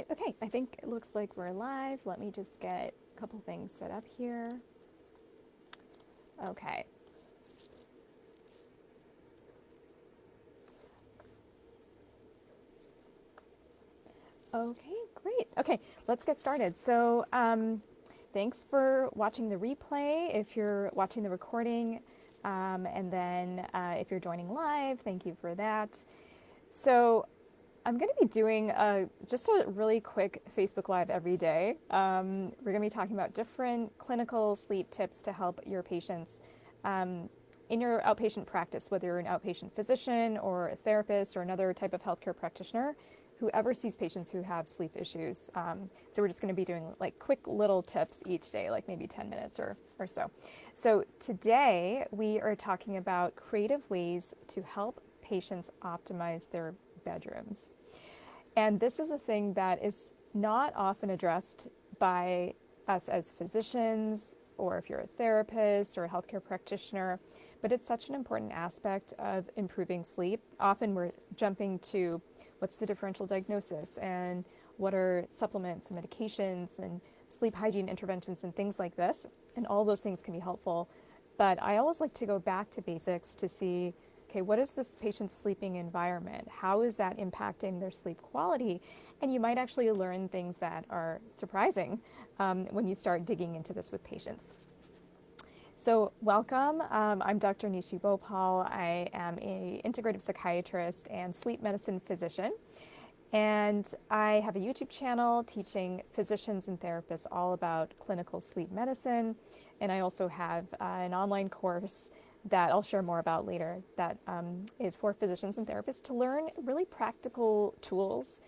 right, okay, I think it looks like we're live. Let me just get a couple things set up here. Okay. Okay, great. Okay, let's get started. So, thanks for watching the replay. If you're watching the recording, and then if you're joining live, thank you for that. So, I'm going to be doing just a really quick Facebook Live every day. We're going to be talking about different clinical sleep tips to help your patients in your outpatient practice, whether you're an outpatient physician or a therapist or another type of healthcare practitioner, whoever sees patients who have sleep issues. So we're just going to be doing like quick little tips each day, like maybe 10 minutes or so. So today we are talking about creative ways to help patients optimize their bedrooms. And this is a thing that is not often addressed by us as physicians, or if you're a therapist or a healthcare practitioner, but it's such an important aspect of improving sleep. Often we're jumping to what's the differential diagnosis and what are supplements and medications and sleep hygiene interventions and things like this. And all those things can be helpful. But I always like to go back to basics to see, okay, what is this patient's sleeping environment? How is that impacting their sleep quality? And you might actually learn things that are surprising when you start digging into this with patients. So welcome, I'm Dr. Nishi Bhopal. I am an integrative psychiatrist and sleep medicine physician. And I have a YouTube channel teaching physicians and therapists all about clinical sleep medicine. And I also have an online course that I'll share more about later that is for physicians and therapists to learn really practical tools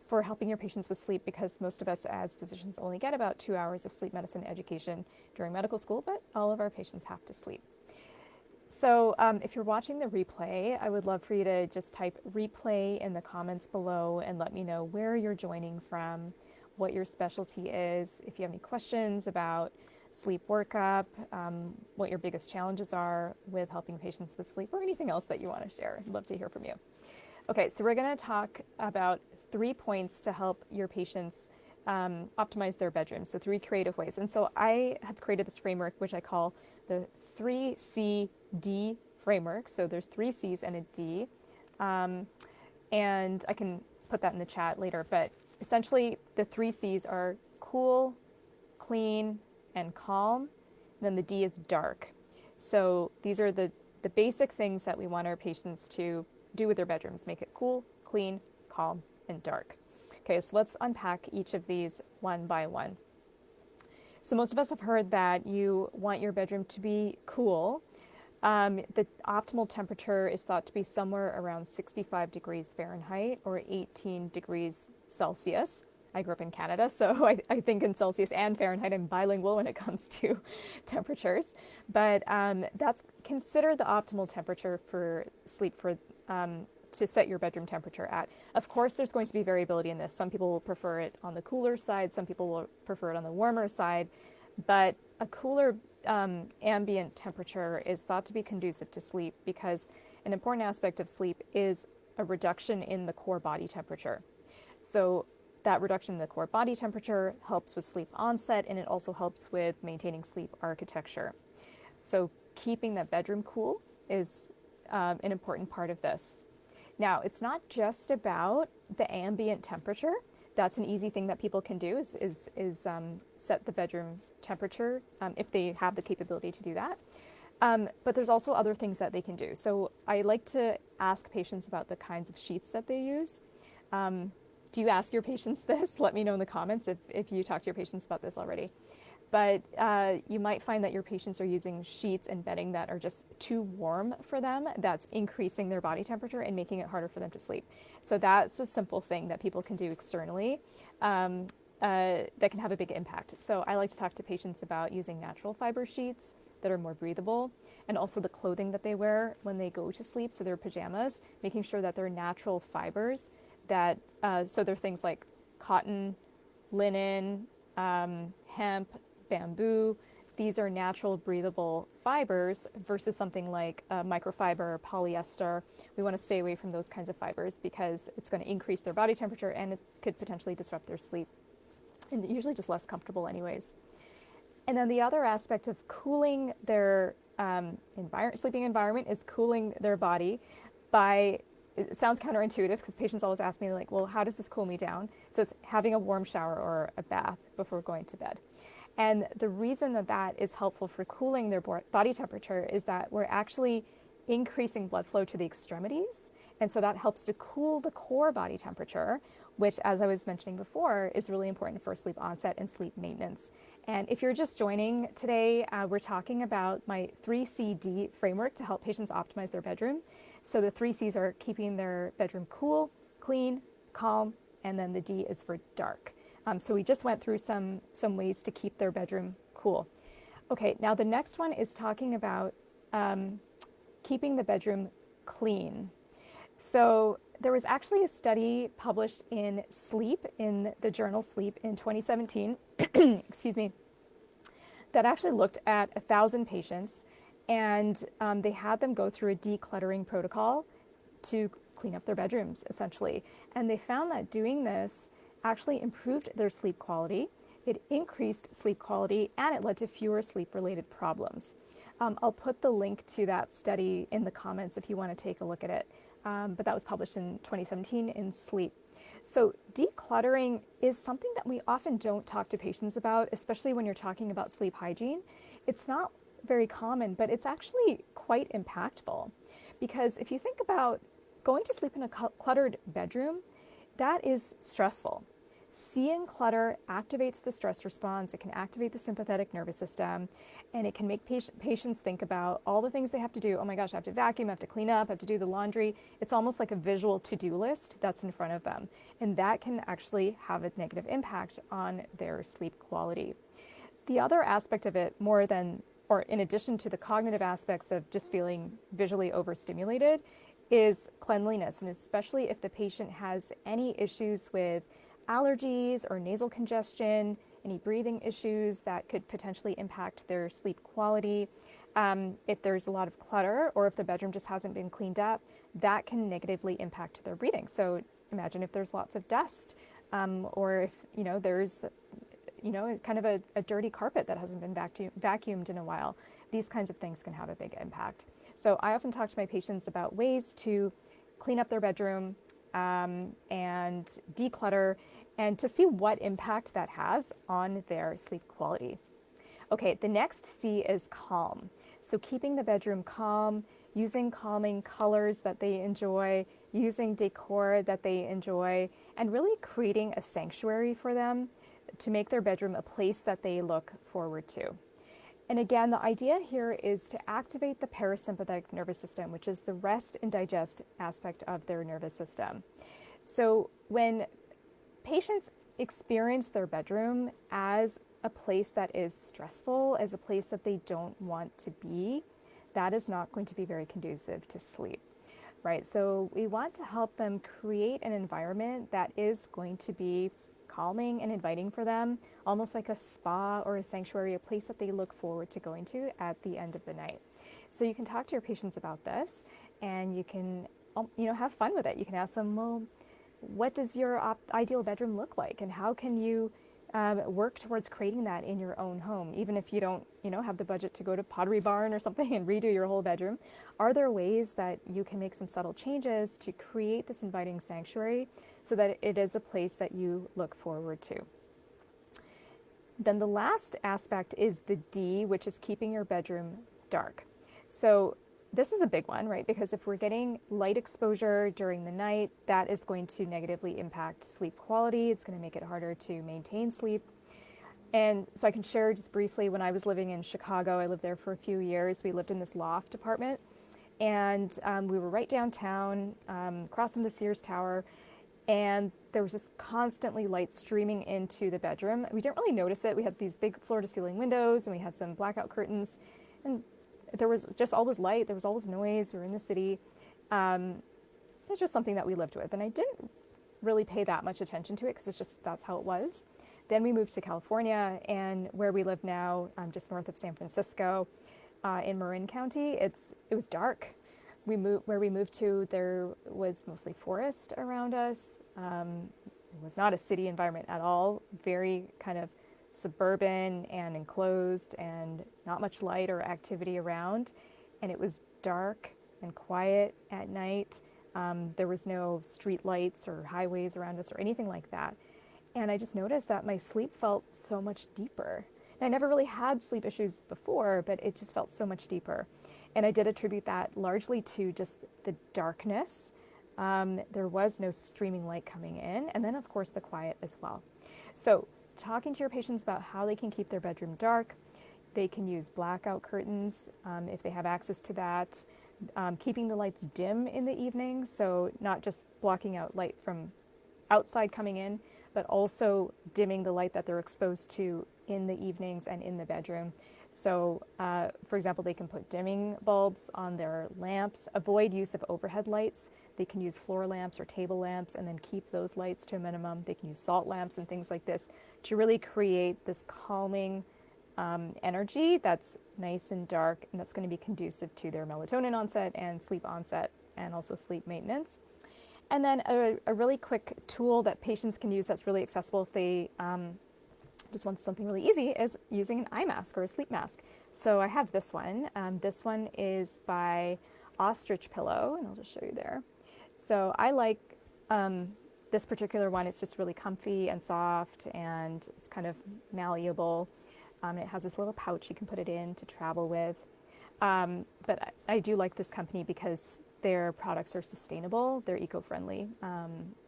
for helping your patients with sleep, because most of us as physicians only get about 2 hours of sleep medicine education during medical school, but all of our patients have to sleep. So if you're watching the replay, I would love for you to just type replay in the comments below and let me know where you're joining from, what your specialty is, if you have any questions about sleep workup, what your biggest challenges are with helping patients with sleep, or anything else that you want to share. I'd love to hear from you. Okay, so we're going to talk about 3 points to help your patients optimize their bedroom. So 3 creative ways. And so I have created this framework, which I call the 3CD framework. So there's 3 C's and a D. And I can put that in the chat later. But essentially, the 3 C's are cool, clean, and calm. And then the D is dark. So these are the basic things that we want our patients to do with their bedrooms. Make it cool, clean, calm, and dark. Okay, so let's unpack each of these one by one. So most of us have heard that you want your bedroom to be cool. The optimal temperature is thought to be somewhere around 65 degrees Fahrenheit or 18 degrees Celsius. I grew up in Canada, so I think in Celsius and Fahrenheit. I'm bilingual when it comes to temperatures. But that's considered the optimal temperature for sleep to set your bedroom temperature at. Of course, there's going to be variability in this. Some people will prefer it on the cooler side. Some people will prefer it on the warmer side. But a cooler ambient temperature is thought to be conducive to sleep, because an important aspect of sleep is a reduction in the core body temperature. So that reduction in the core body temperature helps with sleep onset, and it also helps with maintaining sleep architecture. So keeping that bedroom cool is an important part of this. Now, it's not just about the ambient temperature. That's an easy thing that people can do is set the bedroom temperature if they have the capability to do that. But there's also other things that they can do. So I like to ask patients about the kinds of sheets that they use. Do you ask your patients this? Let me know in the comments if you talk to your patients about this already. But you might find that your patients are using sheets and bedding that are just too warm for them. That's increasing their body temperature and making it harder for them to sleep. So that's a simple thing that people can do externally that can have a big impact. So I like to talk to patients about using natural fiber sheets that are more breathable, and also the clothing that they wear when they go to sleep, so their pajamas, making sure that they're natural fibers that, so they're things like cotton, linen, hemp, bamboo, these are natural breathable fibers versus something like microfiber or polyester. We want to stay away from those kinds of fibers because it's going to increase their body temperature and it could potentially disrupt their sleep, and usually just less comfortable anyways. And then the other aspect of cooling their sleeping environment is cooling their body by, it sounds counterintuitive because patients always ask me like, well, how does this cool me down? So it's having a warm shower or a bath before going to bed. And the reason that that is helpful for cooling their body temperature is that we're actually increasing blood flow to the extremities. And so that helps to cool the core body temperature, which, as I was mentioning before, is really important for sleep onset and sleep maintenance. And if you're just joining today, we're talking about my 3CD framework to help patients optimize their bedroom. So the 3 C's are keeping their bedroom cool, clean, calm, and then the D is for dark. So we just went through some ways to keep their bedroom cool. Okay, now the next one is talking about keeping the bedroom clean. So there was actually a study published in Sleep, in the journal Sleep in 2017, excuse me, that actually looked at 1,000 patients, and they had them go through a decluttering protocol to clean up their bedrooms, essentially. And they found that doing this actually improved their sleep quality, it increased sleep quality, and it led to fewer sleep-related problems. I'll put the link to that study in the comments if you want to take a look at it. But that was published in 2017 in Sleep. So decluttering is something that we often don't talk to patients about, especially when you're talking about sleep hygiene. It's not very common, but it's actually quite impactful. Because if you think about going to sleep in a cluttered bedroom, that is stressful. Seeing clutter activates the stress response. It can activate the sympathetic nervous system, and it can make patients think about all the things they have to do. Oh my gosh, I have to vacuum, I have to clean up, I have to do the laundry. It's almost like a visual to-do list that's in front of them. And that can actually have a negative impact on their sleep quality. The other aspect of it, more than, or in addition to the cognitive aspects of just feeling visually overstimulated, is cleanliness. And especially if the patient has any issues with allergies or nasal congestion, any breathing issues that could potentially impact their sleep quality. If there's a lot of clutter or if the bedroom just hasn't been cleaned up, that can negatively impact their breathing. So imagine if there's lots of dust, or if there's kind of a dirty carpet that hasn't been vacuumed in a while. These kinds of things can have a big impact. So I often talk to my patients about ways to clean up their bedroom, and declutter, and to see what impact that has on their sleep quality. Okay, the next C is calm. So keeping the bedroom calm, using calming colors that they enjoy, using decor that they enjoy, and really creating a sanctuary for them to make their bedroom a place that they look forward to. And again, the idea here is to activate the parasympathetic nervous system, which is the rest and digest aspect of their nervous system. So when patients experience their bedroom as a place that is stressful, as a place that they don't want to be, that is not going to be very conducive to sleep, right? So we want to help them create an environment that is going to be calming and inviting for them, almost like a spa or a sanctuary, a place that they look forward to going to at the end of the night. So you can talk to your patients about this, and you can have fun with it. You can ask them, well, what does your ideal bedroom look like, and how can you work towards creating that in your own home, even if you don't have the budget to go to Pottery Barn or something and redo your whole bedroom? Are there ways that you can make some subtle changes to create this inviting sanctuary so that it is a place that you look forward to? Then the last aspect is the D, which is keeping your bedroom dark. So this is a big one, right? Because if we're getting light exposure during the night, that is going to negatively impact sleep quality. It's going to make it harder to maintain sleep. And so I can share just briefly, when I was living in Chicago, I lived there for a few years. We lived in this loft apartment, and we were right downtown, across from the Sears Tower, and there was just constantly light streaming into the bedroom. We didn't really notice it. We had these big floor-to-ceiling windows, and we had some blackout curtains, and there was just always light. There was always noise. We were in the city. It's just something that we lived with, and I didn't really pay that much attention to it because that's how it was. Then we moved to California, and where we live now, just north of San Francisco, in Marin County, it was dark. Where we moved to, there was mostly forest around us. It was not a city environment at all, very kind of suburban and enclosed and not much light or activity around. And it was dark and quiet at night. There was no street lights or highways around us or anything like that. And I just noticed that my sleep felt so much deeper. And I never really had sleep issues before, but it just felt so much deeper. And I did attribute that largely to just the darkness. There was no streaming light coming in. And then, of course, the quiet as well. So talking to your patients about how they can keep their bedroom dark. They can use blackout curtains if they have access to that. Keeping the lights dim in the evening, so not just blocking out light from outside coming in, but also dimming the light that they're exposed to in the evenings and in the bedroom. So, for example, they can put dimming bulbs on their lamps, avoid use of overhead lights. They can use floor lamps or table lamps and then keep those lights to a minimum. They can use salt lamps and things like this to really create this calming energy that's nice and dark, and that's going to be conducive to their melatonin onset and sleep onset and also sleep maintenance. And then a really quick tool that patients can use that's really accessible if they just want something really easy is using an eye mask or a sleep mask. So I have this one. This one is by Ostrich Pillow, and I'll just show you there. So I like this particular one. It's just really comfy and soft, and it's kind of malleable. It has this little pouch you can put it in to travel with. But I do like this company because their products are sustainable, they're eco-friendly,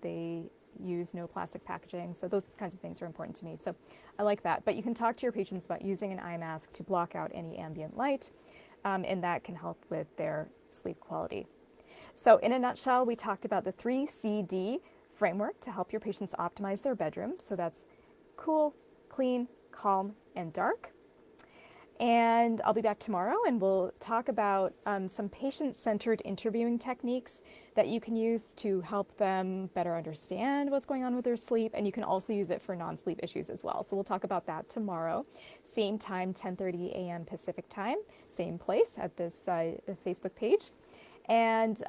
they use no plastic packaging, so those kinds of things are important to me. So I like that. But you can talk to your patients about using an eye mask to block out any ambient light, and that can help with their sleep quality. So in a nutshell, we talked about the 3CD framework to help your patients optimize their bedroom. So that's cool, clean, calm, and dark. And I'll be back tomorrow, and we'll talk about some patient-centered interviewing techniques that you can use to help them better understand what's going on with their sleep, and you can also use it for non-sleep issues as well. So we'll talk about that tomorrow. Same time, 10:30 a.m. Pacific time, same place at this Facebook page. And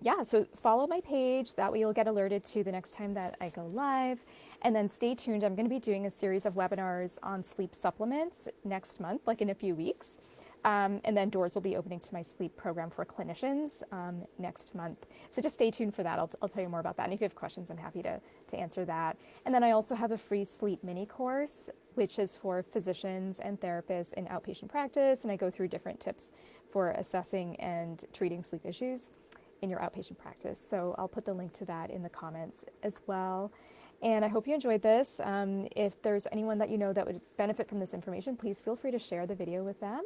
yeah, so follow my page. That way you'll get alerted to the next time that I go live. And then stay tuned. I'm going to be doing a series of webinars on sleep supplements next month, like in a few weeks. And then doors will be opening to my sleep program for clinicians next month. So just stay tuned for that. I'll tell you more about that. And if you have questions, I'm happy to answer that. And then I also have a free sleep mini course, which is for physicians and therapists in outpatient practice. And I go through different tips for assessing and treating sleep issues in your outpatient practice. So I'll put the link to that in the comments as well. And I hope you enjoyed this. If there's anyone that you know that would benefit from this information, please feel free to share the video with them.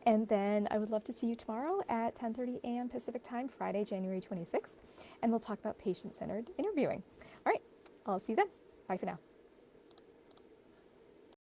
And then I would love to see you tomorrow at 10:30 a.m. Pacific time, Friday, January 26th. And we'll talk about patient-centered interviewing. All right, I'll see you then. Bye for now.